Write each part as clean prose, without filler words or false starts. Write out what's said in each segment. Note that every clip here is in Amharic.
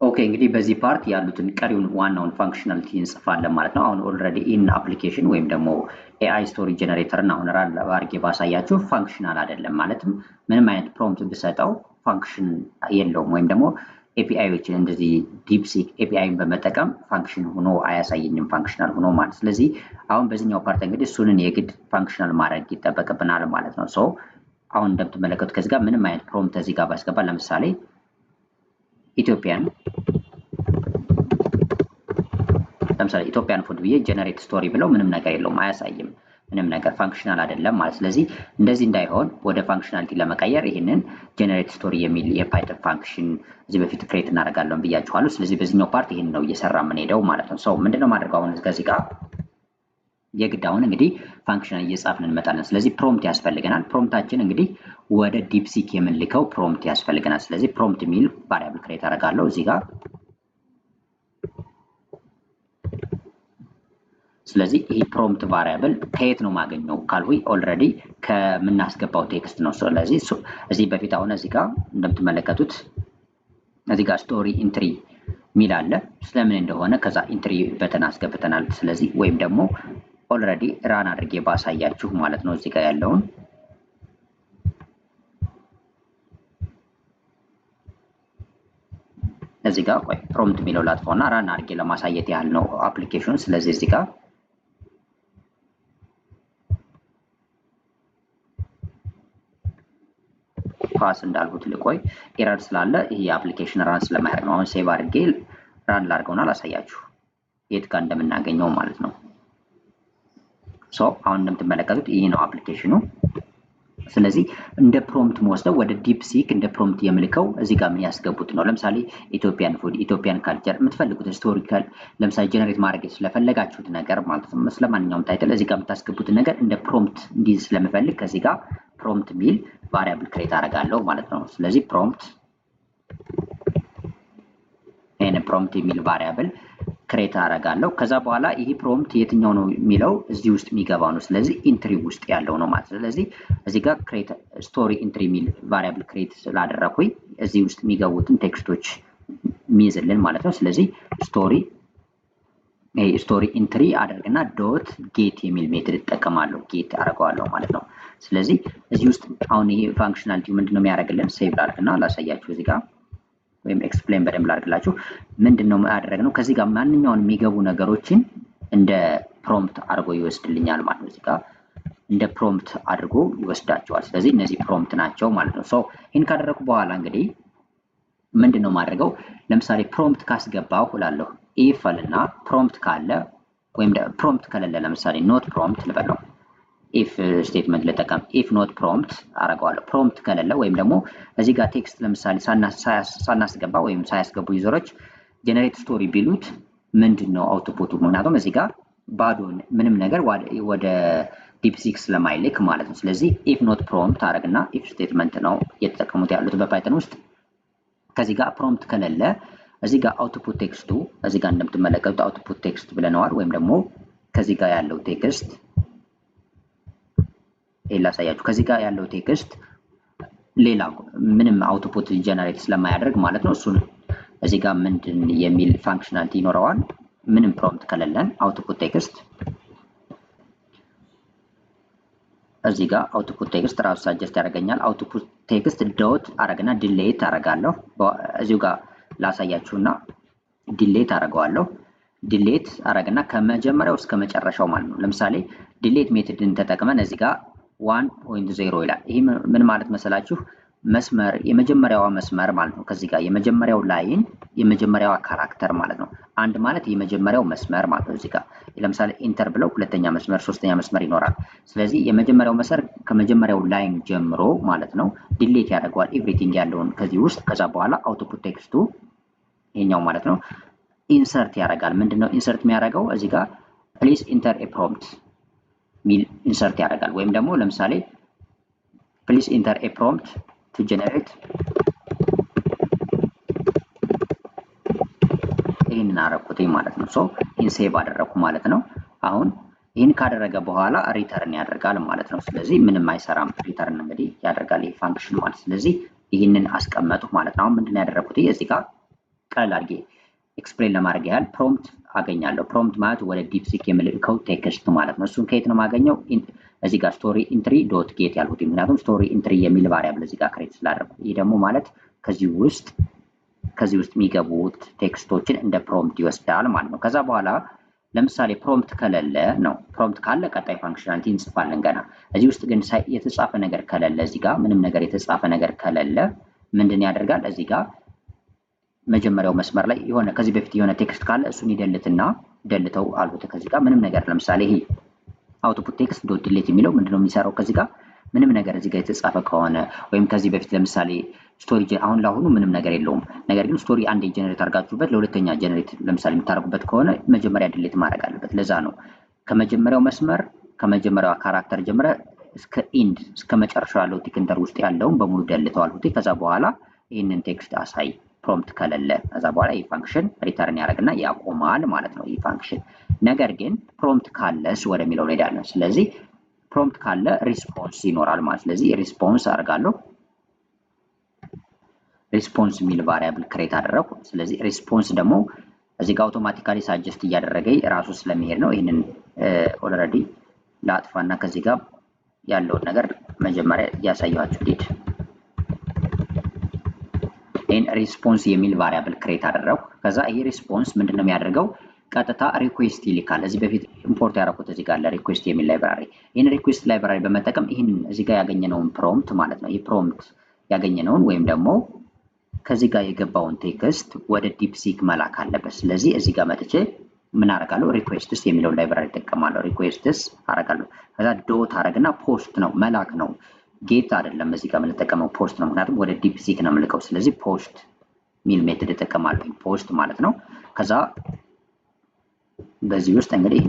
ኦኬ እንግዲህ በዚህ ፓርት ያሉትን ቀሪውን ዋናውን ፋንክሽናሊቲ እንጽፋለን ማለት ነው። አሁን ኦልሬዲ ኢን አፕሊኬሽን ወይም ደግሞ ኤአይ ስቶሪ ጀነሬተርን አሁን ራን አድርጌ ባሳያችሁ ፋንክሽናል አይደለም ማለትም ምንም አይነት ፕሮምፕት ብሰጠው ፋንክሽን የለውም ወይም ደግሞ ኤፒአይዎችን እንደዚህ ዲፕሲክ ኤፒአይን በመጠቀም ፋንክሽን ሆኖ አያሳየኝም ፋንክሽናል ሆኖ ማለት። ስለዚህ አሁን በዚህኛው ፓርት እንግዲህ እሱንን የግድ ፋንክሽናል ማድረግ ይጠበቅብናል ማለት ነው። ሶ አሁን እንደምትመለከቱት ከዚህ ጋር ምንም አይነት ፕሮምፕት እዚህ ጋር ባስገባ ለምሳሌ ኢትዮጵያን ፉድ ብዬ ጀነሬት ስቶሪ ብለው ምንም ነገር የለውም አያሳይም፣ ምንም ነገር ፋንክሽናል አይደለም ማለት። ስለዚህ እንደዚህ እንዳይሆን ወደ ፋንክሽናሊቲ ለመቀየር ይህንን ጀነሬት ስቶሪ የሚል የፓይተን ፋንክሽን እዚህ በፊት ክሬት እናደርጋለን ብያችኋለሁ። ስለዚህ በዚህኛው ፓርት ይህን ነው እየሰራ የምንሄደው ማለት ነው። ሰው ምንድነው ማድረግ አሁን ከዚህ ጋር የግድ አሁን እንግዲህ ፋንክሽናል እየጻፍን እንመጣለን። ስለዚህ ፕሮምፕት ያስፈልገናል። ፕሮምፕታችን እንግዲህ ወደ ዲፕሲክ የምንልከው ፕሮምፕት ያስፈልገናል። ስለዚህ ፕሮምፕት የሚል ቫሪያብል ክሬት አደርጋለሁ እዚህ ጋር። ስለዚህ ይሄ ፕሮምፕት ቫሪያብል ከየት ነው ማገኘው ካልሁኝ ኦልሬዲ ከምናስገባው ቴክስት ነው። ስለዚህ እዚህ በፊት አሁን እዚህ ጋር እንደምትመለከቱት እዚህ ጋር ስቶሪ ኢንትሪ ሚል አለ። ስለምን እንደሆነ ከዛ ኢንትሪ በተን አስገብተናል። ስለዚህ ወይም ደግሞ ኦልሬዲ ራን አድርጌ ባሳያችሁ ማለት ነው እዚህ ጋር ያለውን እዚህ ጋር ቆይ ፕሮምፕት የሚለው ላጥፋውና ራን አድርጌ ለማሳየት ያህል ነው አፕሊኬሽኑ። ስለዚህ እዚህ ጋር ፓስ እንዳልሁት ልቆይ ኤረር ስላለ ይሄ አፕሊኬሽን ራን ስለማያደርግ ነው። አሁን ሴቭ አድርጌ ራን ላድርገውና ላሳያችሁ የት ጋር እንደምናገኘው ማለት ነው። ሶ አሁን እንደምትመለከቱት ይሄ ነው አፕሊኬሽኑ። ስለዚህ እንደ ፕሮምፕት ወስደው ወደ ዲፕሲክ እንደ ፕሮምፕት የምልከው እዚህ ጋር ምን ያስገቡት ነው። ለምሳሌ ኢትዮጵያን ፉድ፣ ኢትዮጵያን ካልቸር የምትፈልጉት ሂስቶሪካል ለምሳሌ ጀነሬት ማድረግ ስለፈለጋችሁት ነገር ማለት ነው። ስለማንኛውም ታይትል እዚህ ጋር የምታስገቡት ነገር እንደ ፕሮምፕት እንዲህ ስለምፈልግ ከዚህ ጋር ፕሮምፕት ሚል ቫሪያብል ክሬት አደርጋለሁ ማለት ነው። ስለዚህ ፕሮምፕት ፕሮምፕት የሚል ቫሪያብል ክሬት አደርጋለሁ። ከዛ በኋላ ይሄ ፕሮምፕት የትኛው ነው የሚለው እዚህ ውስጥ የሚገባው ነው። ስለዚህ ኢንትሪ ውስጥ ያለው ነው ማለት ነው። ስለዚህ እዚህ ጋር ክሬት ስቶሪ ኢንትሪ የሚል ቫሪያብል ክሬት ስላደረኩኝ እዚህ ውስጥ የሚገቡትን ቴክስቶች የሚይዝልን ማለት ነው። ስለዚህ ስቶሪ ኢንትሪ አደርግና ዶት ጌት የሚል ሜትድ እጠቀማለሁ። ጌት አደርገዋለሁ ማለት ነው። ስለዚህ እዚህ ውስጥ አሁን ይሄ ፋንክሽናሊቲ ምንድነው የሚያደርግልን? ሴቭ ላድርግና ላሳያችሁ እዚህ ጋር ወይም ኤክስፕሌን በደንብ ላድርግላችሁ። ምንድነው ያደረግነው? ከዚህ ጋር ማንኛውን የሚገቡ ነገሮችን እንደ ፕሮምፕት አድርጎ ይወስድልኛል ማለት ነው። እዚህ ጋር እንደ ፕሮምፕት አድርጎ ይወስዳቸዋል። ስለዚህ እነዚህ ፕሮምፕት ናቸው ማለት ነው። ሶ ይህን ካደረኩ በኋላ እንግዲህ ምንድነው ማድረገው? ለምሳሌ ፕሮምፕት ካስገባው እላለሁ ኢፍ እና ፕሮምፕት ካለ ወይም ፕሮምፕት ከሌለ ለምሳሌ ኖት ፕሮምፕት ልበለው ኢፍ ስቴትመንት ልጠቀም። ኢፍ ኖት ፕሮምፕት አደርገዋለሁ። ፕሮምፕት ከሌለ ወይም ደግሞ እዚህ ጋር ቴክስት ለምሳሌ ሳናስገባ ወይም ሳያስገቡ ዩዘሮች ጀነሬት ስቶሪ ቢሉት ምንድነው አውትፑቱ? ምክንያቱም እዚህ ጋር ባዶ ምንም ነገር ወደ ዲፕሲክ ስለማይልክ ማለት ነው። ስለዚህ ኢፍ ኖት ፕሮምፕት አደርግና ኢፍ ስቴትመንት ነው እየተጠቀሙት ያሉት በፓይተን ውስጥ። ከዚህ ጋር ፕሮምፕት ከሌለ እዚህ ጋር አውትፑት ቴክስቱ እዚህ ጋር እንደምትመለከቱት አውትፑት ቴክስት ብለነዋል። ወይም ደግሞ ከዚህ ጋር ያለው ቴክስት ላሳያችሁ። ከዚህ ጋር ያለው ቴክስት ሌላ ምንም አውትፑት ጀነሬት ስለማያደርግ ማለት ነው። እሱን እዚህ ጋር ምንድን የሚል ፋንክሽናሊቲ ይኖረዋል። ምንም ፕሮምፕት ከሌለን አውትፑት ቴክስት እዚህ ጋር አውትፑት ቴክስት ራሱ ሳጀስት ያደርገኛል። አውትፑት ቴክስት ዶት አረግና ዲሌት አረጋለሁ። እዚሁ ጋር ላሳያችሁና ዲሌት አረገዋለሁ። ዲሌት አረግና ከመጀመሪያው እስከ መጨረሻው ማለት ነው። ለምሳሌ ዲሌት ሜትድን ተጠቅመን እዚህ ጋር 1.0 ይላል። ይሄ ምን ማለት መሰላችሁ? መስመር የመጀመሪያዋ መስመር ማለት ነው። ከዚህ ጋር የመጀመሪያው ላይን የመጀመሪያዋ ካራክተር ማለት ነው። አንድ ማለት የመጀመሪያው መስመር ማለት ነው። እዚህ ጋር ለምሳሌ ኢንተር ብለው ሁለተኛ መስመር ሶስተኛ መስመር ይኖራል። ስለዚህ የመጀመሪያው መስመር ከመጀመሪያው ላይን ጀምሮ ማለት ነው ዲሌት ያደርገዋል ኤቭሪቲንግ ያለውን ከዚህ ውስጥ። ከዛ በኋላ አውትፑት ቴክስቱ ይሄኛው ማለት ነው ኢንሰርት ያደርጋል። ምንድነው ኢንሰርት የሚያደርገው? እዚህ ጋር ፕሊዝ ኢንተር ኤ ፕሮምፕት ሚል ኢንሰርት ያደርጋል። ወይም ደግሞ ለምሳሌ ፕሊዝ ኢንተር ኤ ፕሮምፕት ቱ ጀነሬት ይህንን አደረኩትኝ ማለት ነው። ሶ ይህን ሴቭ አደረኩ ማለት ነው። አሁን ይህን ካደረገ በኋላ ሪተርን ያደርጋል ማለት ነው። ስለዚህ ምንም አይሰራም። ሪተርን እንግዲህ ያደርጋል ይህ ፋንክሽን ማለት። ስለዚህ ይህንን አስቀመጡ ማለት ነው። አሁን ምንድን ያደረኩት እዚህ ጋር ቀለል አድርጌ ኤክስፕሌን ለማድረግ ያህል ፕሮምፕት አገኛለሁ። ፕሮምፕት ማለት ወደ ዲፕሲክ የምልከው ቴክስት ማለት ነው። እሱን ከየት ነው የማገኘው? እዚህ ጋር ስቶሪ ኢንትሪ ዶት ጌት ያልኩት ምክንያቱም ስቶሪ ኢንትሪ የሚል ቫሪያብል እዚህ ጋር ክሬት ስላደረኩ፣ ይህ ደግሞ ማለት ከዚህ ውስጥ የሚገቡት ቴክስቶችን እንደ ፕሮምፕት ይወስዳል ማለት ነው። ከዛ በኋላ ለምሳሌ ፕሮምፕት ከሌለ ነው። ፕሮምፕት ካለ ቀጣይ ፋንክሽናሊቲ እንጽፋለን ገና። እዚህ ውስጥ ግን የተጻፈ ነገር ከሌለ፣ እዚህ ጋር ምንም ነገር የተጻፈ ነገር ከሌለ ምንድን ያደርጋል? እዚህ ጋር መጀመሪያው መስመር ላይ የሆነ ከዚህ በፊት የሆነ ቴክስት ካለ እሱን ይደልትና ደልተው አልኩት። ከዚህ ጋር ምንም ነገር ለምሳሌ ይሄ አውትፑት ቴክስት ዶት ዲሌት የሚለው ምንድነው የሚሰራው? ከዚህ ጋር ምንም ነገር እዚህ ጋር የተጻፈ ከሆነ ወይም ከዚህ በፊት ለምሳሌ ስቶሪ አሁን ለአሁኑ ምንም ነገር የለውም። ነገር ግን ስቶሪ አንዴ ጀነሬት አድርጋችሁበት ለሁለተኛ ጀነሬት ለምሳሌ የምታደርጉበት ከሆነ መጀመሪያ ዲሌት ማድረግ አለበት። ለዛ ነው ከመጀመሪያው መስመር ከመጀመሪያው ካራክተር ጀምረ እስከ ኢንድ እስከ መጨረሻው ያለው ቲክንተር ውስጥ ያለውን በሙሉ ደልተው አልኩት። ከዛ በኋላ ይህንን ቴክስት አሳይ ፕሮምፕት ከሌለ፣ ከዛ በኋላ ይህ ፋንክሽን ሪተርን ያደርግና ያቆማል ማለት ነው ይህ ፋንክሽን። ነገር ግን ፕሮምፕት ካለስ ወደሚለው እንሄዳለን። ስለዚህ ፕሮምፕት ካለ ሪስፖንስ ይኖራል ማለት። ስለዚህ ሪስፖንስ አድርጋለሁ። ሪስፖንስ የሚል ቫሪያብል ክሬት አደረኩ። ስለዚህ ሪስፖንስ ደግሞ እዚህ ጋር አውቶማቲካሊ ሳጀስት እያደረገኝ ራሱ ስለሚሄድ ነው። ይህንን ኦልሬዲ ላጥፋና ከዚህ ጋር ያለውን ነገር መጀመሪያ እያሳየኋችሁ ሊድ ይህን ሪስፖንስ የሚል ቫሪያብል ክሬት አደረኩ። ከዛ ይህ ሪስፖንስ ምንድነው የሚያደርገው? ቀጥታ ሪኩዌስት ይልካል። እዚህ በፊት ኢምፖርት ያደረኩት እዚህ ጋር ለሪኩዌስት የሚል ላይብራሪ፣ ይህን ሪኩዌስት ላይብራሪ በመጠቀም ይህን እዚህ ጋር ያገኘነውን ፕሮምፕት ማለት ነው። ይህ ፕሮምፕት ያገኘነውን ወይም ደግሞ ከዚህ ጋር የገባውን ቴክስት ወደ ዲፕሲክ መላክ አለበት። ስለዚህ እዚህ ጋር መጥቼ ምን አደርጋለሁ? ሪኩዌስትስ የሚለውን ላይብራሪ እጠቀማለሁ። ሪኩዌስትስ አደርጋለሁ። ከዛ ዶት አደርግና ፖስት ነው መላክ ነው፣ ጌት አይደለም። እዚህ ጋር የምንጠቀመው ፖስት ነው፣ ምክንያቱም ወደ ዲፕሲክ ነው የምልከው። ስለዚህ ፖስት ሚል ሜትድ እጠቀማለሁ፣ ፖስት ማለት ነው። ከዛ በዚህ ውስጥ እንግዲህ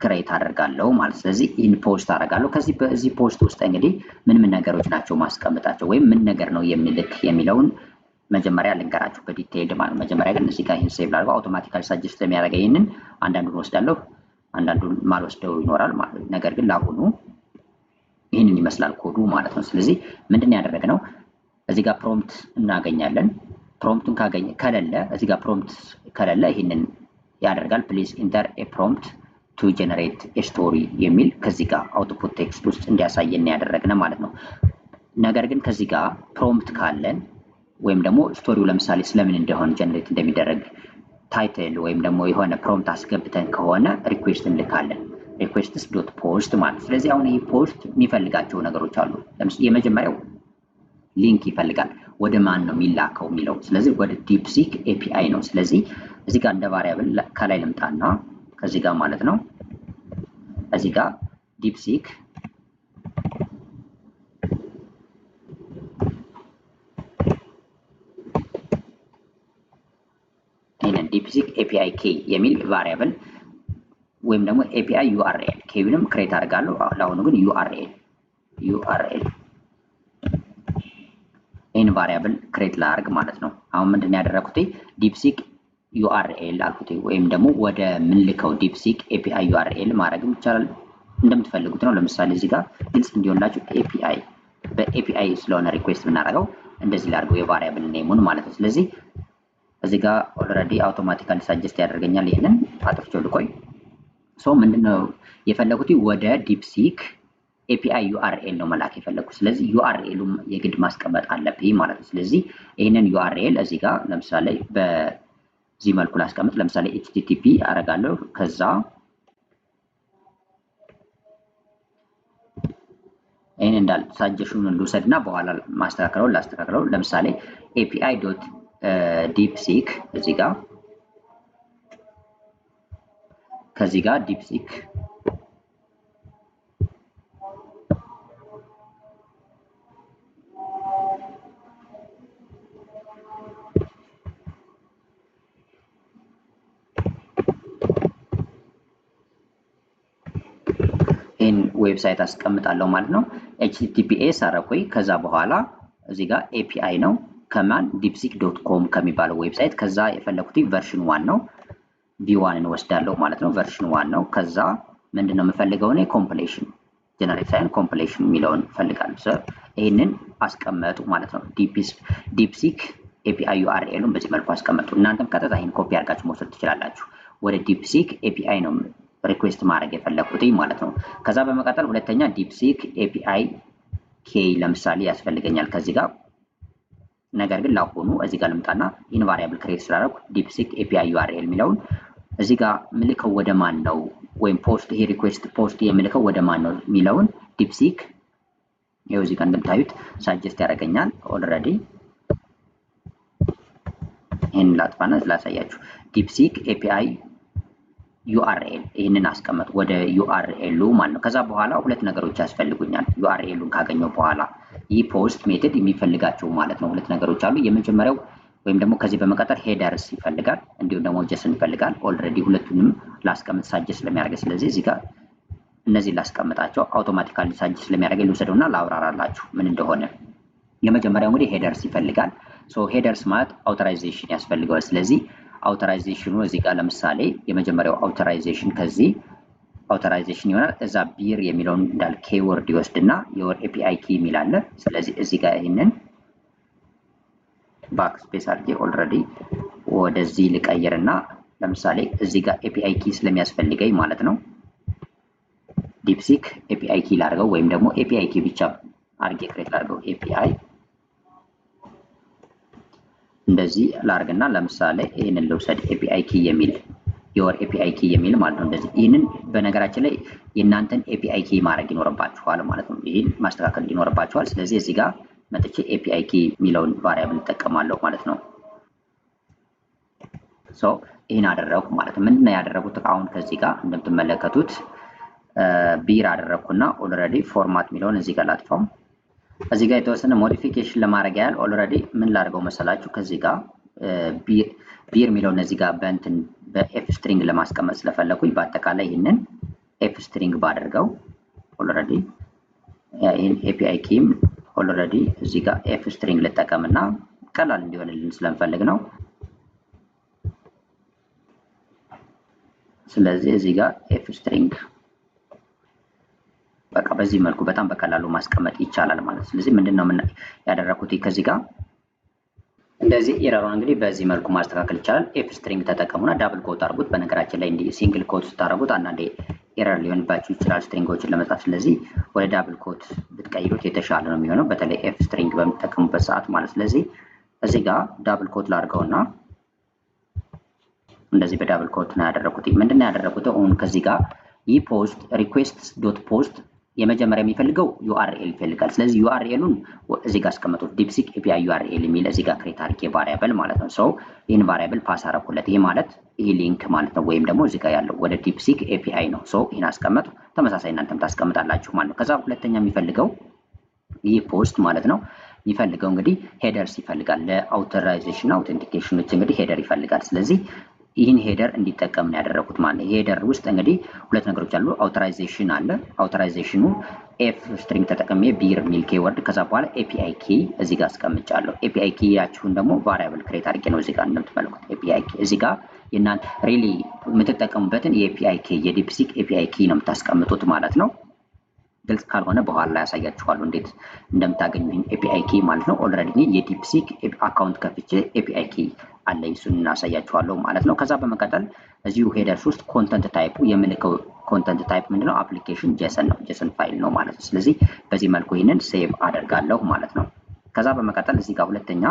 ክሬት አደርጋለሁ ማለት። ስለዚህ ይህን ፖስት አደርጋለሁ። በዚህ ፖስት ውስጥ እንግዲህ ምን ነገሮች ናቸው ማስቀምጣቸው ወይም ምን ነገር ነው የሚልክ የሚለውን መጀመሪያ ልንገራችሁ በዲቴይል ማለት። መጀመሪያ ግን እዚህ ጋር ይህን ሴቭ ላድርገው። አውቶማቲካሊ ሳጀስት ስለሚያደርገኝ ይህንን አንዳንዱን ወስዳለሁ፣ አንዳንዱን ማልወስደው ይኖራል ማለት። ነገር ግን ለአሁኑ ይህንን ይመስላል ኮዱ ማለት ነው። ስለዚህ ምንድን ያደረግነው እዚህ ጋር ፕሮምፕት እናገኛለን። ፕሮምፕቱን ከሌለ እዚህ ጋር ፕሮምፕት ከሌለ ይህንን ያደርጋል። ፕሊዝ ኢንተር ኤ ፕሮምፕት ቱ ጀነሬት ኤ ስቶሪ የሚል ከዚህ ጋር አውትፑት ቴክስት ውስጥ እንዲያሳየን ያደረግነ ማለት ነው። ነገር ግን ከዚህ ጋር ፕሮምፕት ካለን ወይም ደግሞ ስቶሪው ለምሳሌ ስለምን እንደሆነ ጀነሬት እንደሚደረግ ታይትል ወይም ደግሞ የሆነ ፕሮምፕት አስገብተን ከሆነ ሪኩዌስት እንልካለን። ሪኩዌስትስ ዶት ፖስት ማለት። ስለዚህ አሁን ይህ ፖስት የሚፈልጋቸው ነገሮች አሉ። ለምሳሌ የመጀመሪያው ሊንክ ይፈልጋል። ወደ ማን ነው የሚላከው የሚለው። ስለዚህ ወደ ዲፕሲክ ኤፒአይ ነው። ስለዚህ እዚህ ጋር እንደ ቫሪያብል ከላይ ልምጣና ከዚህ ጋር ማለት ነው እዚህ ጋር ዲፕሲክ ይሄንን ዲፕሲክ ኤፒአይ ኬ የሚል ቫሪያብል ወይም ደግሞ ኤፒአይ ዩአርኤል ኬውንም ክሬት አድርጋለሁ። ለአሁኑ ግን ዩአርኤል ይህን ቫሪያብል ክሬት ላድርግ ማለት ነው። አሁን ምንድን ነው ያደረኩት? ዲፕሲክ ዩአርኤል አልኩት ወይም ደግሞ ወደ ምንልከው ዲፕሲክ ኤፒአይ ዩአርኤል ማድረግም ይቻላል፣ እንደምትፈልጉት ነው። ለምሳሌ እዚህ ጋር ግልጽ እንዲሆንላችሁ ኤፒአይ በኤፒአይ ስለሆነ ሪኩዌስት የምናደርገው እንደዚህ ላድርገው የቫሪያብል ኔሙን ማለት ነው። ስለዚህ እዚህ ጋር ኦልሬዲ አውቶማቲካሊ ሳጀስት ያደርገኛል። ይህንን አጥፍቼው ልቆይ። ሶ ምንድነው የፈለጉት? ወደ ዲፕሲክ ኤፒአይ ዩአርኤል ነው መላክ የፈለጉት። ስለዚህ ዩአርኤሉም የግድ ማስቀመጥ አለብኝ ማለት ነው። ስለዚህ ይህንን ዩአርኤል እዚህ ጋር ለምሳሌ በዚህ መልኩ ላስቀምጥ። ለምሳሌ ኤችቲቲፒ አደርጋለሁ። ከዛ ይህን እንዳል ሳጀሽኑን ልውሰድና በኋላ ላስተካክለው። ለምሳሌ ኤፒአይ ዶት ዲፕሲክ እዚህ ጋር ከዚህ ጋር ዲፕሲክ ይህን ዌብሳይት አስቀምጣለሁ ማለት ነው። https አረኩኝ። ከዛ በኋላ እዚህ ጋር ኤፒአይ ነው ከማን deepseek.com ከሚባለው ዌብሳይት። ከዛ የፈለኩት ቨርሽን 1 ነው፣ ቪ1 እንወስዳለሁ ማለት ነው። ቨርሽን 1 ነው። ከዛ ምንድነው የምፈልገው እኔ ኮምፕሌሽን ጀነሬት ሳይን ኮምፕሌሽን የሚለውን ፈልጋለሁ። ይህንን አስቀመጡ ማለት ነው። ዲፕሲክ ኤፒአይ ዩአርኤሉን በዚህ መልኩ አስቀምጡ። እናንተም ቀጥታ ይሄን ኮፒ አድርጋችሁ መውሰድ ትችላላችሁ። ወደ ዲፕሲክ ኤፒአይ ነው ሪኩዌስት ማድረግ የፈለኩት ማለት ነው። ከዛ በመቀጠል ሁለተኛ ዲፕሲክ ኤፒአይ ኬ ለምሳሌ ያስፈልገኛል ከዚህ ጋር። ነገር ግን ላሆኑ እዚህ ጋር ልምጣና ኢን ቫሪያብል ክሬት ስላደረኩ ዲፕሲክ ኤፒአይ ዩአርኤል የሚለውን እዚህ ጋር ምልከው ወደ ማን ነው ወይም ፖስት ይሄ ሪኩዌስት ፖስት የምልከው ወደ ማን ነው የሚለውን ዲፕሲክ ይሄው እዚህ ጋር እንደምታዩት ሳጀስት ያደርገኛል ኦልሬዲ። ይሄን ላጥፋና ላሳያችሁ። ዲፕሲክ ኤፒአይ ዩአርኤል ይሄንን አስቀመጥ ወደ ዩአርኤሉ ማለት ነው። ከዛ በኋላ ሁለት ነገሮች ያስፈልጉኛል። ዩአርኤሉን ካገኘው በኋላ ይህ ፖስት ሜተድ የሚፈልጋቸው ማለት ነው ሁለት ነገሮች አሉ። የመጀመሪያው ወይም ደግሞ ከዚህ በመቀጠል ሄደርስ ይፈልጋል፣ እንዲሁም ደግሞ ጄሰን ይፈልጋል። ኦልሬዲ ሁለቱንም ላስቀምጥ ሳጀስት ስለሚያደርግ ስለዚህ እዚህ ጋር እነዚህ ላስቀምጣቸው አውቶማቲካሊ ሳጀስት ስለሚያደርግ ልውሰደውና ላብራራላችሁ ምን እንደሆነ። የመጀመሪያው እንግዲህ ሄደርስ ይፈልጋል። ሶ ሄደርስ ማለት አውቶራይዜሽን ያስፈልገዋል። ስለዚህ አውቶራይዜሽኑ እዚህ ጋር ለምሳሌ የመጀመሪያው አውቶራይዜሽን ከዚህ አውቶራይዜሽን ይሆናል። እዛ ቢር የሚለውን እንዳል ኬወርድ ይወስድና የወር ኤፒአይ ኪ የሚል አለ። ስለዚህ እዚህ ጋር ይሄንን ባክ ስፔስ አድርጌ ኦልሬዲ ወደዚህ ልቀይርና ለምሳሌ እዚህ ጋር ኤፒአይ ኪ ስለሚያስፈልገኝ ማለት ነው ዲፕሲክ ኤፒአይ ኪ ላድርገው ወይም ደግሞ ኤፒአይ ኪ ብቻ አድርጌ ክሬት ላድርገው ኤፒአይ እንደዚህ ላድርግና ለምሳሌ ይሄንን ልውሰድ ኤፒአይ ኪ የሚል የወር ኤፒአይ ኪ የሚል ማለት ነው። እንደዚህ ይሄንን በነገራችን ላይ የእናንተን ኤፒአይ ኪ ማድረግ ይኖርባችኋል ማለት ነው። ይሄን ማስተካከል ይኖርባችኋል። ስለዚህ እዚህ ጋር መጥቼ ኤፒአይ ኪ የሚለውን ቫሪያብል እጠቀማለሁ ማለት ነው። ሶ ይሄን አደረኩ ማለት ነው። ምንድነው ያደረኩት? አሁን ከዚህ ጋር እንደምትመለከቱት ቢር አደረኩና ኦልሬዲ ፎርማት የሚለውን እዚህ ጋር ላጥፋው። እዚህ ጋር የተወሰነ ሞዲፊኬሽን ለማድረግ ያህል ኦልሬዲ ምን ላድርገው መሰላችሁ? ከዚህ ጋር ቢር የሚለውን እዚህ ጋር በእንትን በኤፍ ስትሪንግ ለማስቀመጥ ስለፈለኩኝ በአጠቃላይ ይህንን ኤፍ ስትሪንግ ባደርገው ኦልሬዲ ይህን ኤፒአይ ኪም ኦልሬዲ እዚህ ጋር ኤፍ ስትሪንግ ልጠቀምና ቀላል እንዲሆንልን ስለምፈልግ ነው። ስለዚህ እዚህ ጋር ኤፍ ስትሪንግ በቃ በዚህ መልኩ በጣም በቀላሉ ማስቀመጥ ይቻላል ማለት ነው። ስለዚህ ምንድነው ያደረኩት ከዚህ ጋር እንደዚህ ኤረሩን እንግዲህ በዚህ መልኩ ማስተካከል ይቻላል። ኤፍ ስትሪንግ ተጠቀሙና ዳብል ኮት አድርጉት። በነገራችን ላይ እንዲህ ሲንግል ኮት ስታደርጉት አንዳንዴ ኤረር ሊሆንባችሁ ይችላል ስትሪንጎችን ለመጻፍ። ስለዚህ ወደ ዳብል ኮት ብትቀይሩት የተሻለ ነው የሚሆነው በተለይ ኤፍ ስትሪንግ በምትጠቀሙበት ሰዓት ማለት። ስለዚህ እዚህ ጋር ዳብል ኮት ላድርገውና እንደዚህ በዳብል ኮት ነው ያደረኩት። ምንድነው ያደረኩት? አሁን ከዚህ ጋር ይህ ፖስት ሪኩዌስት ዶት ፖስት የመጀመሪያ የሚፈልገው ዩአርኤል ይፈልጋል። ስለዚህ ዩአርኤሉን እዚህ ጋር አስቀምጡት። ዲፕሲክ ኤፒአይ ዩአርኤል የሚል እዚህ ጋር ክሬት አድርጌ ቫሪያብል ማለት ነው። ሶ ይህን ቫሪያብል ፓስ አደረኩለት። ይሄ ማለት ይሄ ሊንክ ማለት ነው፣ ወይም ደግሞ እዚህ ጋር ያለው ወደ ዲፕሲክ ኤፒአይ ነው። ሶ ይህን አስቀመጡ። ተመሳሳይ እናንተም ታስቀምጣላችሁ ማለት ነው። ከዛ ሁለተኛ የሚፈልገው ይህ ፖስት ማለት ነው የሚፈልገው እንግዲህ ሄደርስ ይፈልጋል። ለአውቶራይዜሽን አውቴንቲኬሽኖች እንግዲህ ሄደር ይፈልጋል። ስለዚህ ይህን ሄደር እንዲጠቀም ነው ያደረኩት ማለት ነው። ሄደር ውስጥ እንግዲህ ሁለት ነገሮች አሉ። አውቶራይዜሽን አለ። አውቶራይዜሽኑ ኤፍ ስትሪንግ ተጠቅሜ ቢር ሚል ኬወርድ ከዛ በኋላ ኤፒአይ ኪ እዚህ ጋር አስቀምጫለሁ። ኤፒአይ ኪ ያችሁን ደግሞ ቫሪያብል ክሬት አድርጌ ነው እዚህ ጋር እንደምትመለከቱት ኤፒአይ ኪ እዚህ ጋር የእናንተ ሪሊ የምትጠቀሙበትን የኤፒአይ ኪ የዲፕሲክ ኤፒአይ ኪ ነው የምታስቀምጡት ማለት ነው። ግልጽ ካልሆነ በኋላ ላይ ያሳያችኋለሁ እንዴት እንደምታገኙ ኤፒአይ ኪ ማለት ነው። ኦልሬዲ የዲፕሲክ አካውንት ከፍቼ ኤፒአይ ኪ አለ እሱን እናሳያችኋለሁ ማለት ነው። ከዛ በመቀጠል እዚሁ ሄደርስ ውስጥ ኮንተንት ታይፑ የምልከው ኮንተንት ታይፕ ምንድነው? አፕሊኬሽን ጄሰን ነው፣ ጄሰን ፋይል ነው ማለት ነው። ስለዚህ በዚህ መልኩ ይህንን ሴቭ አደርጋለሁ ማለት ነው። ከዛ በመቀጠል እዚህ ጋር ሁለተኛ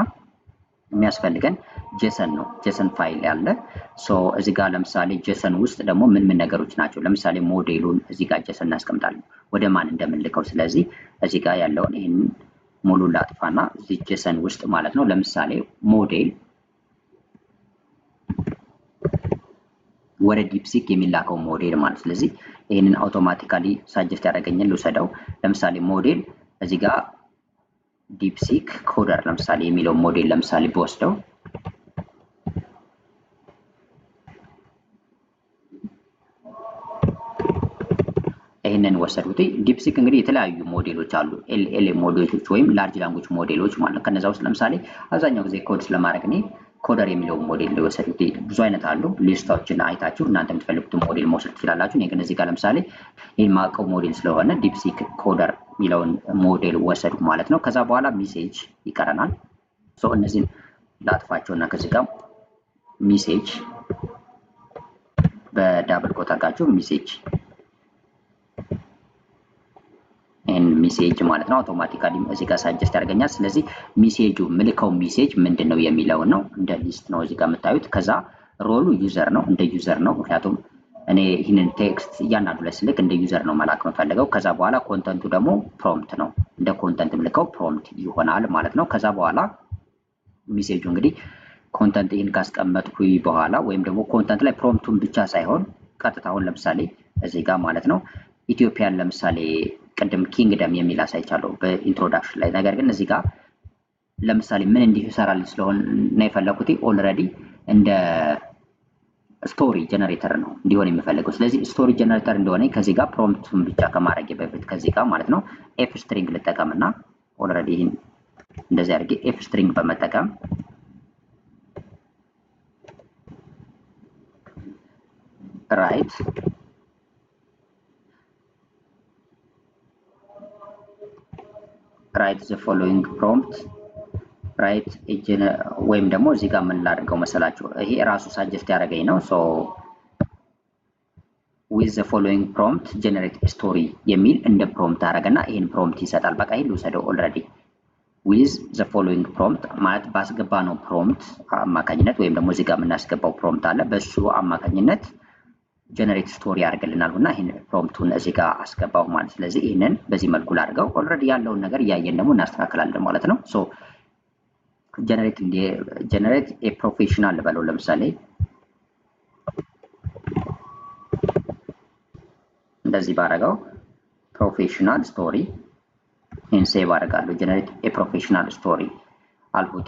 የሚያስፈልገን ጄሰን ነው፣ ጄሰን ፋይል ያለ። ሶ እዚህ ጋር ለምሳሌ ጄሰን ውስጥ ደግሞ ምን ምን ነገሮች ናቸው? ለምሳሌ ሞዴሉን እዚህ ጋር ጄሰን እናስቀምጣለን ወደ ማን እንደምንልከው። ስለዚህ እዚህ ጋር ያለውን ይህን ሙሉ ላጥፋና እዚህ ጄሰን ውስጥ ማለት ነው ለምሳሌ ሞዴል ወደ ዲፕሲክ የሚላከው ሞዴል ማለት። ስለዚህ ይሄንን አውቶማቲካሊ ሳጀስት ያደርገኛል ልውሰደው። ለምሳሌ ሞዴል እዚህ ጋር ዲፕሲክ ኮደር ለምሳሌ የሚለው ሞዴል ለምሳሌ በወስደው ይሄንን ወሰዱት። ዲፕሲክ እንግዲህ የተለያዩ ሞዴሎች አሉ፣ ኤልኤልኤም ሞዴሎች ወይም ላርጅ ላንጉጅ ሞዴሎች ማለት ነው። ከነዛ ውስጥ ለምሳሌ አብዛኛው ጊዜ ኮድ ስለማድረግ እኔ ኮደር የሚለው ሞዴል ሊወሰዱት ብዙ አይነት አሉ። ሊስታዎችን አይታችሁ እናንተ የምትፈልጉትን ሞዴል መውሰድ ትችላላችሁ። እኔ ግን እዚህ ጋር ለምሳሌ ይሄን ማቀው ሞዴል ስለሆነ ዲፕሲክ ኮደር የሚለውን ሞዴል ወሰዱ ማለት ነው። ከዛ በኋላ ሜሴጅ ይቀረናል። ሶ እነዚህን ላጥፋቸውና ከዚህ ጋር ሜሴጅ በዳብል ኮት አድርጋችሁ ሜሴጅ ኤን ሜሴጅ ማለት ነው። አውቶማቲካሊ እዚህ ጋር ሳጀስት ያደርገኛል። ስለዚህ ሜሴጁ ምልከው ሜሴጅ ምንድነው የሚለው ነው። እንደ ሊስት ነው እዚህ ጋር የምታዩት። ከዛ ሮሉ ዩዘር ነው፣ እንደ ዩዘር ነው። ምክንያቱም እኔ ይህንን ቴክስት እያንዳንዱ ላይ ስልክ እንደ ዩዘር ነው መላክ የምፈልገው። ከዛ በኋላ ኮንተንቱ ደግሞ ፕሮምፕት ነው፣ እንደ ኮንተንት ምልከው ፕሮምፕት ይሆናል ማለት ነው። ከዛ በኋላ ሜሴጁ እንግዲህ ኮንተንት ይህን ካስቀመጥኩ በኋላ ወይም ደግሞ ኮንተንት ላይ ፕሮምፕቱን ብቻ ሳይሆን ቀጥታውን ለምሳሌ እዚህ ጋር ማለት ነው ኢትዮጵያን ለምሳሌ ቅድም ኪንግደም የሚል አሳይቻለሁ በኢንትሮዳክሽን ላይ። ነገር ግን እዚህ ጋር ለምሳሌ ምን እንዲሰራል ስለሆነ ነው የፈለኩት ኦልሬዲ እንደ ስቶሪ ጀነሬተር ነው እንዲሆን የሚፈልገው። ስለዚህ ስቶሪ ጀነሬተር እንደሆነ ከዚህ ጋር ፕሮምፕቱን ብቻ ከማድረግ በፊት ከዚህ ጋር ማለት ነው ኤፍ ስትሪንግ ልጠቀምና ኦልሬዲ ይሄን እንደዚህ አድርጌ ኤፍ ስትሪንግ በመጠቀም write the following prompt write ወይም ደግሞ እዚህ ጋር ምን ላድርገው መሰላችሁ ይሄ ራሱ ሳጀስት ያደረገኝ ነው። ሶ with the following prompt generate a story የሚል እንደ ፕሮምፕት አደረገና ይሄን ፕሮምፕት ይሰጣል። በቃ ይሄን ልውሰደው ኦልሬዲ with the following prompt ማለት ባስገባ ነው ፕሮምፕት አማካኝነት ወይም ደግሞ እዚህ ጋር የምናስገባው ፕሮምፕት አለ በሱ አማካኝነት ጀነሬት ስቶሪ ያደርግልናልና ይሄን ፕሮምፕቱን እዚህ ጋር አስገባው ማለት። ስለዚህ ይሄንን በዚህ መልኩ ላድርገው። ኦልሬዲ ያለውን ነገር እያየን ደግሞ እናስተካክላለን ማለት ነው። ሶ ጀነሬት ኤ ፕሮፌሽናል በለው ለምሳሌ እንደዚህ ባረጋው ፕሮፌሽናል ስቶሪ ይሄን ሴቭ አደርጋለሁ። ጀነሬት ኤ ፕሮፌሽናል ስቶሪ አልኩት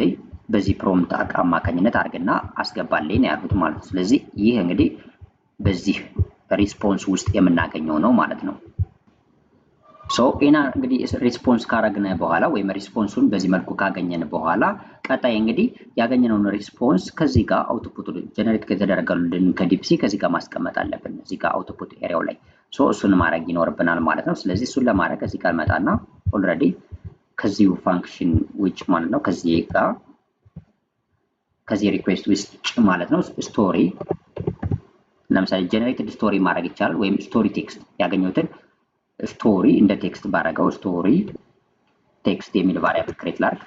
በዚህ ፕሮምፕት አማካኝነት አድርግና አስገባልኝ ነው ያልኩት ማለት ነው። ስለዚህ ይሄ እንግዲህ በዚህ ሪስፖንስ ውስጥ የምናገኘው ነው ማለት ነው። ሶ ኢና እንግዲህ ሪስፖንስ ካረግነ በኋላ ወይም ሪስፖንሱን በዚህ መልኩ ካገኘን በኋላ ቀጣይ እንግዲህ ያገኘነውን ሪስፖንስ ከዚህ ጋር አውትፑት ጀነሬት ከተደረገልን ከዲፕሲ ከዚህ ጋር ማስቀመጥ አለብን እዚህ ጋር አውትፑት ኤሪያው ላይ። ሶ እሱን ማድረግ ይኖርብናል ማለት ነው። ስለዚህ እሱን ለማድረግ እዚህ ጋር መጣና ኦልሬዲ ከዚሁ ፋንክሽን ውጭ ማለት ነው ከዚህ ሪኩዌስት ውስጥ ማለት ነው ስቶሪ ለምሳሌ ጀነሬትድ ስቶሪ ማድረግ ይቻላል። ወይም ስቶሪ ቴክስት ያገኘሁትን ስቶሪ እንደ ቴክስት ባረጋው ስቶሪ ቴክስት የሚል ቫሪያብል ክሬት ላድርግ።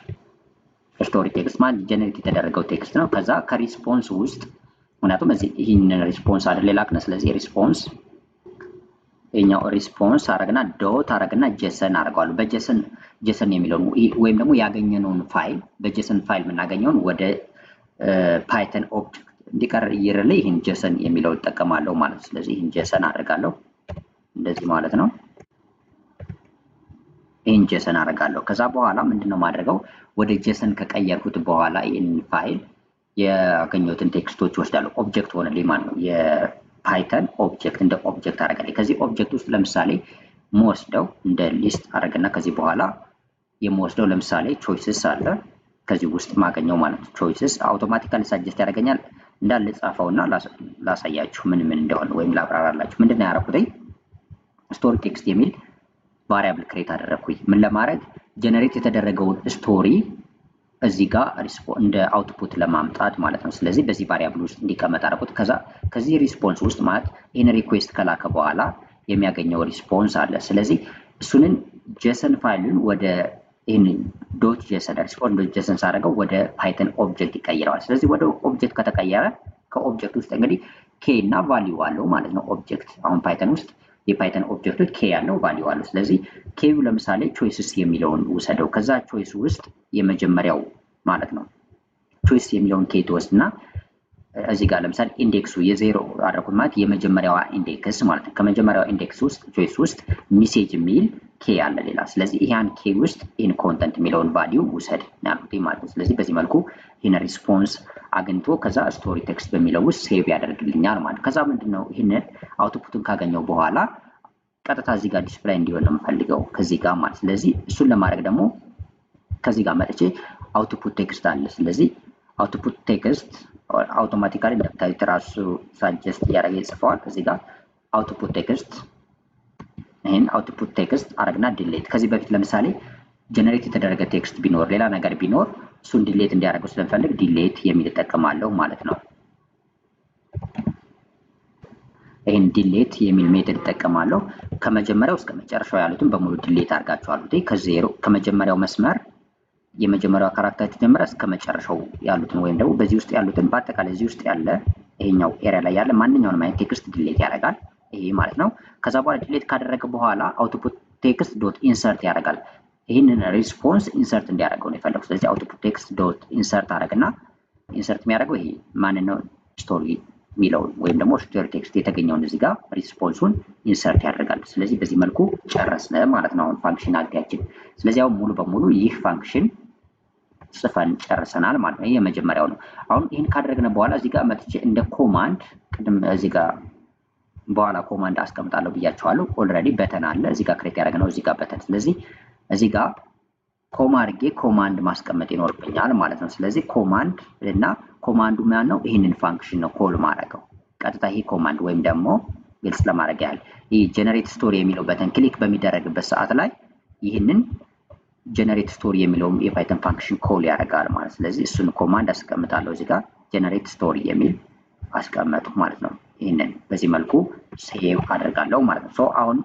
ስቶሪ ቴክስት ማለት ጀነሬት የተደረገው ቴክስት ነው። ከዛ ከሪስፖንስ ውስጥ ምክንያቱም እዚህ ይህንን ሪስፖንስ አይደል ላክነ። ስለዚህ ሪስፖንስ የኛው ሪስፖንስ አረግና ዶት አረግና ጄሰን አረጋለሁ። በጄሰን የሚለውን ወይም ደግሞ ያገኘነውን ፋይል በጄሰን ፋይል የምናገኘውን ወደ ፓይተን ኦብጀክት እንዲቀር ይርልኝ ይሄን ጄሰን የሚለው ተጠቀማለሁ ማለት ነው። ስለዚህ ይሄን ጄሰን አደርጋለሁ እንደዚህ ማለት ነው። ይሄን ጄሰን አደርጋለሁ። ከዛ በኋላ ምንድነው ማድረገው ወደ ጄሰን ከቀየርኩት በኋላ ይሄን ፋይል ያገኘሁትን ቴክስቶች ወስዳለሁ ኦብጀክት ሆነልኝ ማለት ነው። የፓይተን ኦብጀክት እንደ ኦብጀክት አደርጋለሁ። ከዚህ ኦብጀክት ውስጥ ለምሳሌ መወስደው እንደ ሊስት አደርግና ከዚህ በኋላ የምወስደው ለምሳሌ ቾይስስ አለ ከዚህ ውስጥ ማገኘው ማለት ነው። ቾይስስ አውቶማቲካሊ ሳጀስት ያደርገኛል። እንዳለ ጻፈውና ላሳያችሁ ምን እንደሆነ ወይም ላብራራላችሁ። ምንድነው ያደረኩት ስቶሪ ቴክስት የሚል ቫሪያብል ክሬት አደረኩኝ። ምን ለማድረግ ጀነሬት የተደረገውን ስቶሪ እዚህ ጋር እንደ አውትፑት ለማምጣት ማለት ነው። ስለዚህ በዚህ ቫሪያብል ውስጥ እንዲቀመጥ አደረኩት። ከዛ ከዚህ ሪስፖንስ ውስጥ ማለት ይሄን ሪኩዌስት ከላከ በኋላ የሚያገኘው ሪስፖንስ አለ። ስለዚህ እሱንን ጄሰን ፋይሉን ወደ ይሄን ዶት ጄሰን ሪስፖንስ ዶት ጄሰን ሳደርገው ወደ ፓይተን ኦብጀክት ይቀይረዋል። ስለዚህ ወደ ኦብጀክት ከተቀየረ ከኦብጀክት ውስጥ እንግዲህ ኬ እና ቫልዩ አለው ማለት ነው። ኦብጀክት አሁን ፓይተን ውስጥ የፓይተን ኦብጀክቶች ኬ ያለው ቫልዩ አለው። ስለዚህ ኬው ለምሳሌ ቾይስስ የሚለውን ውሰደው። ከዛ ቾይስ ውስጥ የመጀመሪያው ማለት ነው ቾይስ የሚለውን ኬ ትወስድና እዚህ ጋር ለምሳሌ ኢንዴክሱ የዜሮ አደረኩት ማለት የመጀመሪያዋ ኢንዴክስ ማለት ነው። ከመጀመሪያው ኢንዴክስ ውስጥ ቾይስ ውስጥ ሜሴጅ የሚል ኬ አለ ሌላ። ስለዚህ ይሄን ኬ ውስጥ ኢን ኮንተንት የሚለውን ቫልዩ ውሰድ ያልኩት ማለት ነው። ስለዚህ በዚህ መልኩ ይሄን ሪስፖንስ አግኝቶ ከዛ ስቶሪ ቴክስት በሚለው ውስጥ ሴቭ ያደርግልኛል ማለት። ከዛ ምንድነው ይሄን አውትፑትን ካገኘው በኋላ ቀጥታ እዚህ ጋር ዲስፕሌይ እንዲሆን ነው የምፈልገው ከዚህ ጋር ማለት። ስለዚህ እሱን ለማድረግ ደግሞ ከዚህ ጋር መጥቼ አውትፑት ቴክስት አለ። ስለዚህ አውትፑት ቴክስት አውቶማቲካሊ እንደምታዩት ራሱ ሳጀስት ያደረገ ይጽፈዋል። ከዚህ ጋር አውትፑት ቴክስት ይሄን አውትፑት ቴክስት አረግና ዲሌት። ከዚህ በፊት ለምሳሌ ጀነሬት የተደረገ ቴክስት ቢኖር ሌላ ነገር ቢኖር እሱን ዲሌት እንዲያደርገው ስለምፈልግ ዲሌት የሚል እጠቀማለሁ ማለት ነው። ይሄን ዲሌት የሚል ሜተድ እጠቀማለሁ። ከመጀመሪያው እስከ መጨረሻው ያሉትን በሙሉ ዲሌት አድርጋቸዋለሁ። ከዜሮ ከመጀመሪያው መስመር የመጀመሪያው ካራክተር ተጀምረ እስከ መጨረሻው ያሉትን ወይም ደግሞ በዚህ ውስጥ ያሉትን በአጠቃላይ እዚህ ውስጥ ያለ ይሄኛው ኤሪያ ላይ ያለ ማንኛውንም አይነት ቴክስት ዲሌት ያደርጋል። ይሄ ማለት ነው። ከዛ በኋላ ዲሌት ካደረገ በኋላ አውትፑት ቴክስት ዶት ኢንሰርት ያደርጋል። ይህንን ሪስፖንስ ኢንሰርት እንዲያደርገው ነው የፈለጉት። ስለዚህ አውትፑት ቴክስት ዶት ኢንሰርት አደረግና ኢንሰርት የሚያደርገው ይሄ ማንን ነው? ስቶሪ የሚለውን ወይም ደግሞ ስቶሪ ቴክስት የተገኘውን እዚህ ጋር ሪስፖንሱን ኢንሰርት ያደርጋል። ስለዚህ በዚህ መልኩ ጨረስነ ማለት ነው አሁን ፋንክሽናሊቲያችን። ስለዚህ አሁን ሙሉ በሙሉ ይህ ፋንክሽን ጽፈን ጨርሰናል ማለት ነው። ይሄ የመጀመሪያው ነው። አሁን ይህን ካደረግነ በኋላ እዚህ ጋር መጥቼ እንደ ኮማንድ ቅድም እዚህ ጋር በኋላ ኮማንድ አስቀምጣለሁ ብያቸዋለሁ። ኦልሬዲ በተን አለ እዚህ ጋር ክሬት ያደረግነው እዚህ ጋር በተን። ስለዚህ እዚህ ጋር ኮማ አድርጌ ኮማንድ ማስቀመጥ ይኖርብኛል ማለት ነው። ስለዚህ ኮማንድ እና ኮማንዱ ማን ነው? ይህንን ፋንክሽን ነው ኮል ማድረገው ቀጥታ። ይሄ ኮማንድ ወይም ደግሞ ግልጽ ለማድረግ ያህል ይህ ጀነሬት ስቶሪ የሚለው በተን ክሊክ በሚደረግበት ሰዓት ላይ ይህንን ጀነሬት ስቶሪ የሚለውን የፓይተን ፋንክሽን ኮል ያደርጋል ማለት። ስለዚህ እሱን ኮማንድ አስቀምጣለሁ እዚህ ጋር ጀነሬት ስቶሪ የሚል አስቀመጡ ማለት ነው። ይህንን በዚህ መልኩ ሴቭ አደርጋለሁ ማለት ነው። አሁን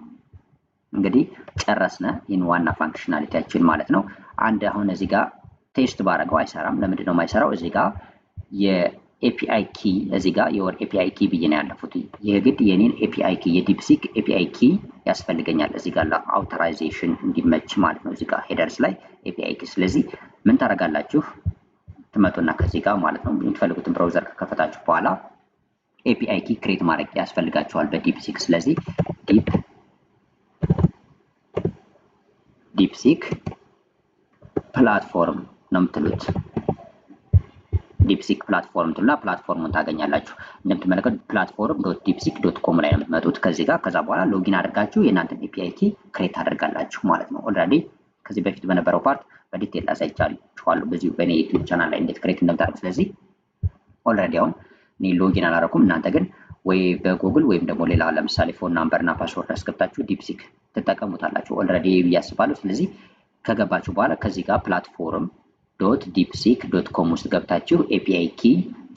እንግዲህ ጨረስነ ይህን ዋና ፋንክሽናሊቲያችን ማለት ነው። አንድ አሁን እዚህ ጋር ቴስት ባደረገው አይሰራም። ለምንድን ነው የማይሰራው? እዚህ ጋር የኤፒአይ ኪ እዚህ ጋር የወር ኤፒአይ ኪ ብዬ ነው ያለፉት። ይህ ግድ የኔን ኤፒአይ ኪ የዲፕሲክ ኤፒአይ ኪ ያስፈልገኛል እዚህ ጋር ለአውቶራይዜሽን እንዲመች ማለት ነው። እዚህ ጋር ሄደርስ ላይ ኤፒአይ ኪ። ስለዚህ ምን ታደርጋላችሁ? ትመጡና ከዚህ ጋር ማለት ነው የምትፈልጉትን ብራውዘር ከከፈታችሁ በኋላ ኤፒአይ ኪ ክሬት ማድረግ ያስፈልጋቸዋል በዲፕሲክ። ስለዚህ ዲፕሲክ ፕላትፎርም ነው የምትሉት። ዲፕሲክ ፕላትፎርም ትሉና ፕላትፎርሙን ታገኛላችሁ። እንደምትመለከቱት platform.deepseek.com ላይ ነው የምትመጡት ከዚህ ጋር። ከዛ በኋላ ሎጊን አድርጋችሁ የእናንተን ኤፒአይ ኪ ክሬት አድርጋላችሁ ማለት ነው። ኦልሬዲ ከዚህ በፊት በነበረው ፓርት በዲቴል አሳይቻችኋለሁ በዚሁ በእኔ ዩቲዩብ ቻናል ላይ እንዴት ክሬት እንደምታደርጉ። ስለዚህ ኦልሬዲ አሁን እኔ ሎጊን አላደረኩም። እናንተ ግን ወይ በጉግል ወይም ደግሞ ሌላ ለምሳሌ ፎን ናምበር እና ፓስወርድ አስገብታችሁ ዲፕሲክ ትጠቀሙታላችሁ ኦልሬዲ ብዬ አስባለሁ። ስለዚህ ከገባችሁ በኋላ ከዚህ ጋር platform.deepseek.com ውስጥ ገብታችሁ ኤፒአይ ኪ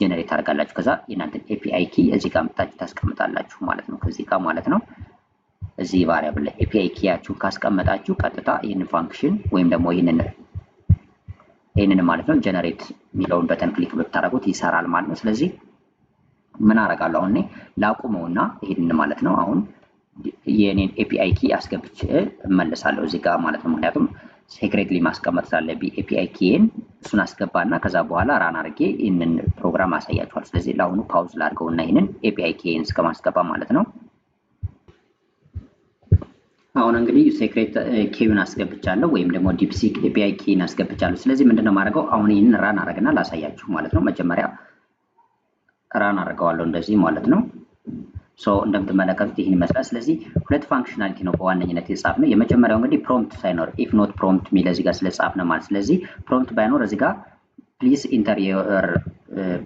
ጀነሬት አድርጋላችሁ። ከዛ የእናንተን ኤፒአይ ኪ እዚህ ጋር መጣችሁ ታስቀምጣላችሁ ማለት ነው። ከዚህ ጋር ማለት ነው እዚህ ቫሪያብል ላይ ኤፒአይ ኪያችሁን ካስቀመጣችሁ ቀጥታ ይህንን ፋንክሽን ወይም ደግሞ ይህንን ማለት ነው ጀነሬት የሚለውን በተን ክሊክ ብታደርጉት ይሰራል ማለት ነው። ስለዚህ ምን አደርጋለሁ አሁን ላቁመውና ይሄንን ማለት ነው አሁን የኔን ኤፒአይ ኪ አስገብቼ እመለሳለሁ እዚህ ጋር ማለት ነው። ምክንያቱም ሴክሬትሊ ማስቀመጥ ስላለብኝ ኤፒአይ ኪን እሱን አስገባና ከዛ በኋላ ራን አድርጌ ይህንን ፕሮግራም አሳያችኋል። ስለዚህ ለአሁኑ ፓውዝ ላድርገውና ይህንን ኤፒአይ ኪን እስከማስገባ ማለት ነው። አሁን እንግዲህ ሴክሬት ኪውን አስገብቻለሁ ወይም ደግሞ ዲፕሲክ ኤፒአይ ኪን አስገብቻለሁ። ስለዚህ ምንድነው ማድረገው አሁን ይህንን ራን አድርግና ላሳያችሁ ማለት ነው። መጀመሪያ ራን አድርገዋለሁ እንደዚህ ማለት ነው። እንደምትመለከቱት ይህን ይመስላል። ስለዚህ ሁለት ፋንክሽናሊቲ ነው በዋነኝነት የጻፍነው። የመጀመሪያው እንግዲህ ፕሮምፕት ሳይኖር ኢፍ ኖት ፕሮምፕት ሚል እዚህ ጋር ስለጻፍነ ማለት። ስለዚህ ፕሮምፕት ባይኖር እዚህ ጋር ፕሊዝ ኢንተር ዮር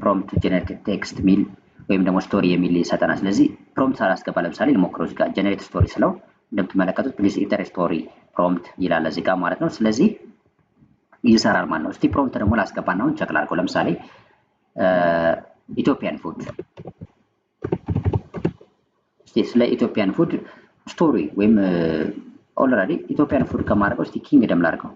ፕሮምፕት ጀነሬት ቴክስት ሚል ወይም ደግሞ ስቶሪ የሚል ይሰጠናል። ስለዚህ ፕሮምፕት ሳላስገባ ለምሳሌ ልሞክረው እዚህ ጋር ጀነሬት ስቶሪ ስለው እንደምትመለከቱት ፕሊዝ ኢንተር ስቶሪ ፕሮምፕት ይላል እዚህ ጋር ማለት ነው። ስለዚህ ይሰራል ማለት ነው። እስቲ ፕሮምፕት ደግሞ ላስገባና አሁን ቸክ ላድርገው። ለምሳሌ ኢትዮጵያን ፉድ ስለ ኢትዮጵያን ፉድ ስቶሪ ወይም ኦልሬዲ ኢትዮጵያን ፉድ ከማድረገው እስቲ ኪንግደም ላድርገው።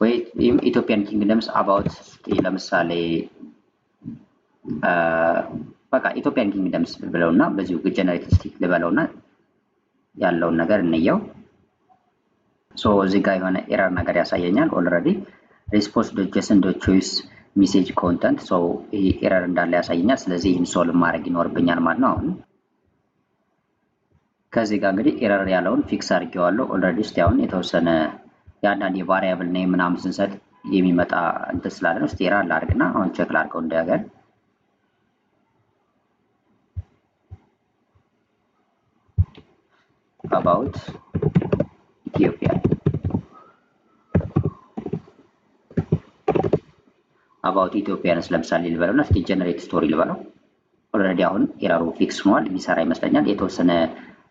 ወይ ኢትዮጵያን ኪንግደምስ አባውት ለምሳሌ በቃ ኢትዮጵያን ኪንግደምስ ብለውና በዚሁ ጀነሬት እስቲ ልበለውና ያለውን ነገር እንየው። እዚህ ጋር የሆነ ኤረር ነገር ያሳየኛል ኦልሬዲ ሪስፖንስ ዶት ጄሰን ዶት ቾይስ ሜሴጅ ኮንተንት ይሄ ኤረር እንዳለ ያሳየኛል። ስለዚህ ይህን ሶልቭ ማድረግ ይኖርብኛል ማለት ነው። አሁን ከዚህ ጋር እንግዲህ ኤረር ያለውን ፊክስ አድርጌዋለሁ ኦልሬዲ። እስቲ አሁን የተወሰነ የአንዳንድ የቫሪያብል ኔም ምናምን ስንሰጥ የሚመጣ እንትን ስላለ ነው። እስቲ ኤረር ላድርግና አሁን ቼክ ላድርገው እንደገና። about ኢትዮጵያ about ኢትዮጵያንስ ለምሳሌ ልበለውና እስቲ ጀነሬት ስቶሪ ልበለው። ኦልሬዲ አሁን ኤረሩ ፊክስ ሆኗል። የሚሰራ ይመስለኛል። የተወሰነ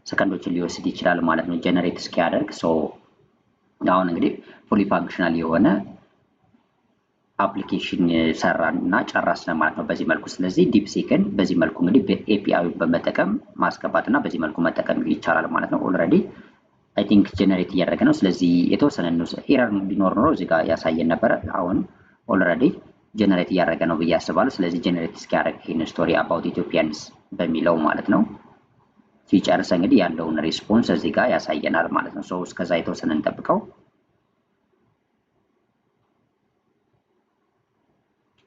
ሰከንዶችን ሊወስድ ይችላል ማለት ነው ጀነሬት እስኪያደርግ። ሶ አሁን እንግዲህ ፉሊ ፋንክሽናል የሆነ አፕሊኬሽን ሰራን እና ጨረስን ማለት ነው በዚህ መልኩ። ስለዚህ ዲፕሲክን በዚህ መልኩ እንግዲህ በኤፒአይ በመጠቀም ማስገባት እና በዚህ መልኩ መጠቀም ይቻላል ማለት ነው። ኦልሬዲ አይ ቲንክ ጀነሬት እያደረገ ነው። ስለዚህ የተወሰነ ኤረር ቢኖር ኖሮ እዚህ ጋር ያሳየን ነበረ። አሁን ኦልሬዲ ጀነሬት እያደረገ ነው ብዬ አስባለሁ። ስለዚህ ጀነሬት እስኪያደርግ ይህን ስቶሪ አባውት ኢትዮጵያንስ በሚለው ማለት ነው ሲጨርስ እንግዲህ ያለውን ሪስፖንስ እዚህ ጋር ያሳየናል ማለት ነው። ሶ እስከዛ የተወሰነ እንጠብቀው።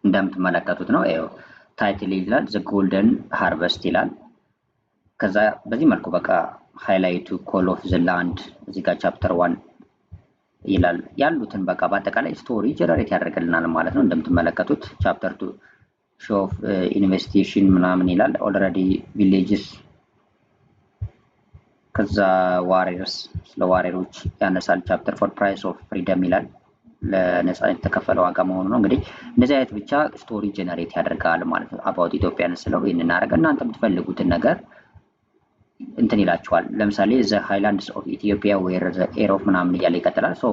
እንደምትመለከቱት ነው ታይትል ይላል ዘ ጎልደን ሃርቨስት ይላል። ከዛ በዚህ መልኩ በቃ ሃይላይቱ ኮል ኦፍ ዘ ላንድ እዚህ ጋር ቻፕተር 1 ይላል። ያሉትን በቃ በአጠቃላይ ስቶሪ ጀነሬት ያደርግልናል ማለት ነው። እንደምትመለከቱት ቻፕተር 2 ሾው ኦፍ ኢንቨስቲጌሽን ምናምን ይላል። ኦልሬዲ ቪሌጅስ ከዛ ዋሪየርስ ስለ ዋሪየሮች ያነሳል። ቻፕተር 4 ፕራይስ ኦፍ ፍሪደም ይላል ለነፃነት የተከፈለ ዋጋ መሆኑ ነው። እንግዲህ እንደዚህ አይነት ብቻ ስቶሪ ጀነሬት ያደርጋል ማለት ነው። አባውት ኢትዮጵያን ስለው ይሄን እናደርገ እናንተ የምትፈልጉትን ነገር እንትን ይላችኋል። ለምሳሌ ዘ ሃይላንድስ ኦፍ ኢትዮጵያ ዌር ዘ ኤር ኦፍ ምናምን እያለ ይቀጥላል። ሶ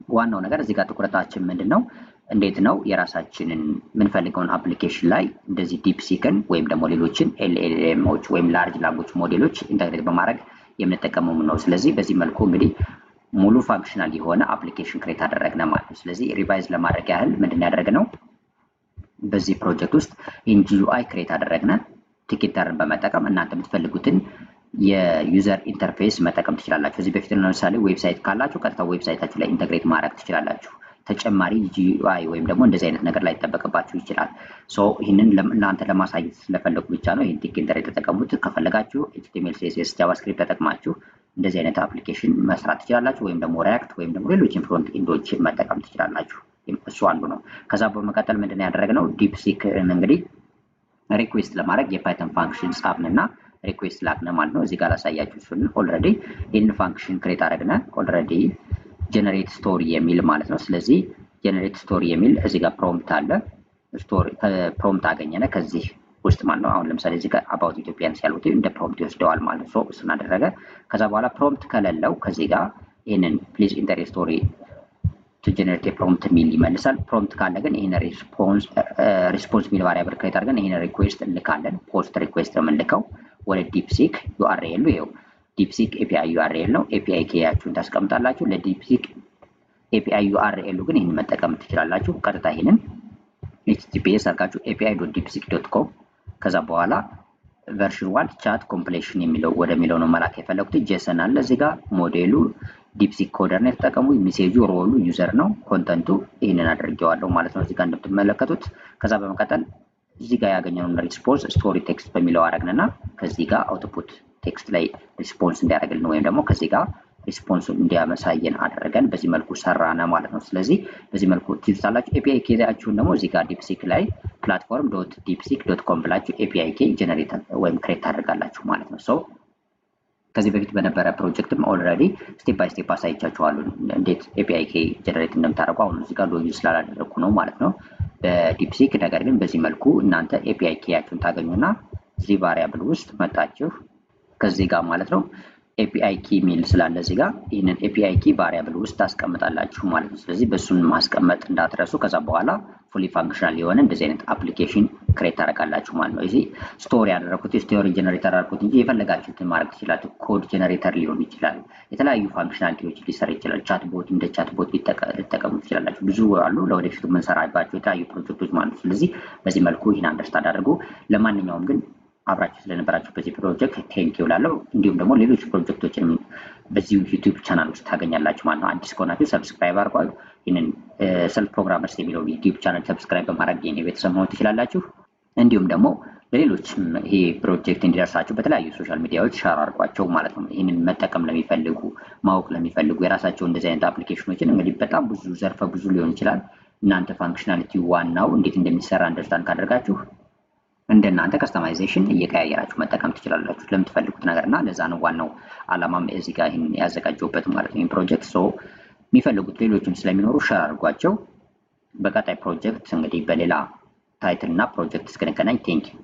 ዋናው ነገር እዚህ ጋር ትኩረታችን ምንድነው እንዴት ነው የራሳችንን የምንፈልገውን አፕሊኬሽን ላይ እንደዚህ ዲፕሲክን ወይም ደግሞ ሌሎችን ኤልኤልኤሞች ወይም ላርጅ ላንጉጅ ሞዴሎች ኢንተግሬት በማድረግ የምንጠቀመው ነው። ስለዚህ በዚህ መልኩ እንግዲህ ሙሉ ፋንክሽናል የሆነ አፕሊኬሽን ክሬት አደረግነ ማለት ነው። ስለዚህ ሪቫይዝ ለማድረግ ያህል ምንድን ያደረግነው በዚህ ፕሮጀክት ውስጥ ኢንጂዩአይ ክሬት አደረግነ። ቲኬተርን በመጠቀም እናንተ የምትፈልጉትን የዩዘር ኢንተርፌስ መጠቀም ትችላላችሁ። እዚህ በፊት ለምሳሌ ዌብሳይት ካላችሁ ቀጥታ ዌብሳይታችሁ ላይ ኢንተግሬት ማድረግ ትችላላችሁ። ተጨማሪ ጂዩአይ ወይም ደግሞ እንደዚህ አይነት ነገር ላይ ይጠበቅባችሁ ይችላል። ሶ ይህንን እናንተ ለማሳየት ስለፈለጉ ብቻ ነው ይህን ቲኬተር የተጠቀሙት። ከፈለጋችሁ ኤችቲኤምኤል ሲኤስኤስ ጃቫስክሪፕት ተጠቅማችሁ እንደዚህ አይነት አፕሊኬሽን መስራት ትችላላችሁ። ወይም ደግሞ ሪያክት ወይም ደግሞ ሌሎችን ፍሮንት ኢንዶች መጠቀም ትችላላችሁ። እሱ አንዱ ነው። ከዛ በመቀጠል ምንድን ያደረግነው ዲፕሲክ እንግዲህ ሪኩዌስት ለማድረግ የፓይተን ፋንክሽን ጻፍንና ሪኩዌስት ላክነ ማለት ነው። እዚህ ጋር ላሳያችሁ እሱን። ኦልሬዲ ይህን ፋንክሽን ክሬት አደረግነ። ኦልሬዲ ጀነሬት ስቶሪ የሚል ማለት ነው። ስለዚህ ጀነሬት ስቶሪ የሚል እዚህ ጋር ፕሮምፕት አለ። ስቶሪ ፕሮምፕት አገኘነ ከዚህ ውስጥ ማለት ነው። አሁን ለምሳሌ እዚህ ጋር አባውት ኢትዮጵያንስ ያሉት እንደ ፕሮምፕት ይወስደዋል ማለት ነው። እሱን አደረገ። ከዛ በኋላ ፕሮምፕት ከሌለው ከዚህ ጋር ይሄንን ፕሊዝ ኢንተር ስቶሪ ቱ ጀነሬት ፕሮምፕት ሚል ይመልሳል። ፕሮምፕት ካለ ግን ይሄን ሪስፖንስ ሚል ቫሪያብል ክሬት አድርገን ይሄን ሪኩዌስት እንልካለን። ፖስት ሪኩዌስት ነው የምንልከው ወደ ዲፕሲክ ዩአርኤል ይኸው ዲፕሲክ ኤፒአይ ዩአርኤል ነው። ኤፒአይ ኬያችሁን ታስቀምጣላችሁ። ለዲፕሲክ ኤፒአይ ዩአርኤሉ ግን ይሄን መጠቀም ትችላላችሁ። ቀጥታ ይሄንን https አርጋችሁ api.deepseek.com ከዛ በኋላ ቨርዥን 1 ቻት ኮምፕሌሽን የሚለው ወደሚለው ነው መላክ የፈለኩት። ጄሰን አለ እዚህ ጋር ሞዴሉ ዲፕሲክ ኮደር ነው የተጠቀሙ። ሜሴጁ ሮሉ ዩዘር ነው። ኮንተንቱ ይሄንን አድርጌዋለሁ ማለት ነው እዚህ ጋር እንደምትመለከቱት። ከዛ በመቀጠል እዚህ ጋር ያገኘነውን ሪስፖንስ ስቶሪ ቴክስት በሚለው አረግነና ከዚህ ጋር አውትፑት ቴክስት ላይ ሪስፖንስ እንዲያደርግልን ወይም ደግሞ ከዚህ ጋር ሪስፖንስ እንዲያመሳየን አደረገን። በዚህ መልኩ ሰራነ ማለት ነው። ስለዚህ በዚህ መልኩ ትይዛላችሁ። ኤፒአይ ኬያችሁን ደግሞ እዚህ ጋር ዲፕሲክ ላይ platform.deepseek.com ብላችሁ ኤፒአይ ኬ ጀነሬት ወይም ክሬት ታደርጋላችሁ ማለት ነው። ሶ ከዚህ በፊት በነበረ ፕሮጀክትም ኦልሬዲ ስቴፕ ባይ ስቴፕ አሳይቻችኋለሁ እንዴት ኤፒአይ ኬ ጀነሬት እንደምታደርጉ። አሁን እዚህ ጋር ሎጊን ስላላደረኩ ነው ማለት ነው በዲፕሲክ። ነገር ግን በዚህ መልኩ እናንተ ኤፒአይ ኬያችሁን ታገኙና እዚህ ቫሪያብል ውስጥ መጣችሁ ከዚህ ጋር ማለት ነው ኤፒአይ ኪ ሚል ስላለ እዚህ ጋር ይሄንን ኤፒአይ ኪ ቫሪያብል ውስጥ ታስቀምጣላችሁ ማለት ነው። ስለዚህ በሱን ማስቀመጥ እንዳትረሱ። ከዛ በኋላ ፉሊ ፋንክሽናል የሆነ እንደዚህ አይነት አፕሊኬሽን ክሬት ታደርጋላችሁ ማለት ነው። እዚህ ስቶሪ ያደረኩት ስቶሪ ጀነሬተር አድርጉት እንጂ የፈለጋችሁትን ማድረግ ትችላላችሁ። ኮድ ጀነሬተር ሊሆን ይችላል። የተለያዩ ፋንክሽናሊቲዎች ሊሰራ ይችላል። ቻት ቦት እንደ ቻት ቦት ሊጠቀሙ ትችላላችሁ። ብዙ አሉ ለወደፊቱ የምንሰራባቸው የተለያዩ ፕሮጀክቶች ማለት ነው። ስለዚህ በዚህ መልኩ ይህን አንደርስታንድ አድርጉ። ለማንኛውም ግን አብራችሁ ስለነበራችሁ በዚህ ፕሮጀክት ቴንኪው ላለው። እንዲሁም ደግሞ ሌሎች ፕሮጀክቶችን በዚህ ዩቲዩብ ቻናል ውስጥ ታገኛላችሁ ማለት ነው። አዲስ ከሆናችሁ ሰብስክራይብ አድርጓል። ይህንን ሰልፍ ፕሮግራመርስ የሚለው ዩቲዩብ ቻናል ሰብስክራይብ በማድረግ የኔ ቤተሰብ መሆን ትችላላችሁ። እንዲሁም ደግሞ ለሌሎችም ይሄ ፕሮጀክት እንዲደርሳችሁ በተለያዩ ሶሻል ሚዲያዎች ሼር አድርጓቸው ማለት ነው። ይህንን መጠቀም ለሚፈልጉ ማወቅ ለሚፈልጉ የራሳቸው እንደዚህ አይነት አፕሊኬሽኖችን እንግዲህ በጣም ብዙ ዘርፈ ብዙ ሊሆን ይችላል። እናንተ ፋንክሽናሊቲ ዋናው እንዴት እንደሚሰራ አንደርስታንድ ካደረጋችሁ እንደናንተ ከስተማይዜሽን እየቀያየራችሁ መጠቀም ትችላላችሁ ለምትፈልጉት ነገርና ለዛ ነው ዋናው አላማም እዚህ ጋር ይሄን ያዘጋጀውበት ማለት ነው። ፕሮጀክት ሶ የሚፈልጉት ሌሎችም ስለሚኖሩ ሼር አድርጓቸው። በቀጣይ ፕሮጀክት እንግዲህ በሌላ ታይትል እና ፕሮጀክት እስክንገናኝ ቴንኪው።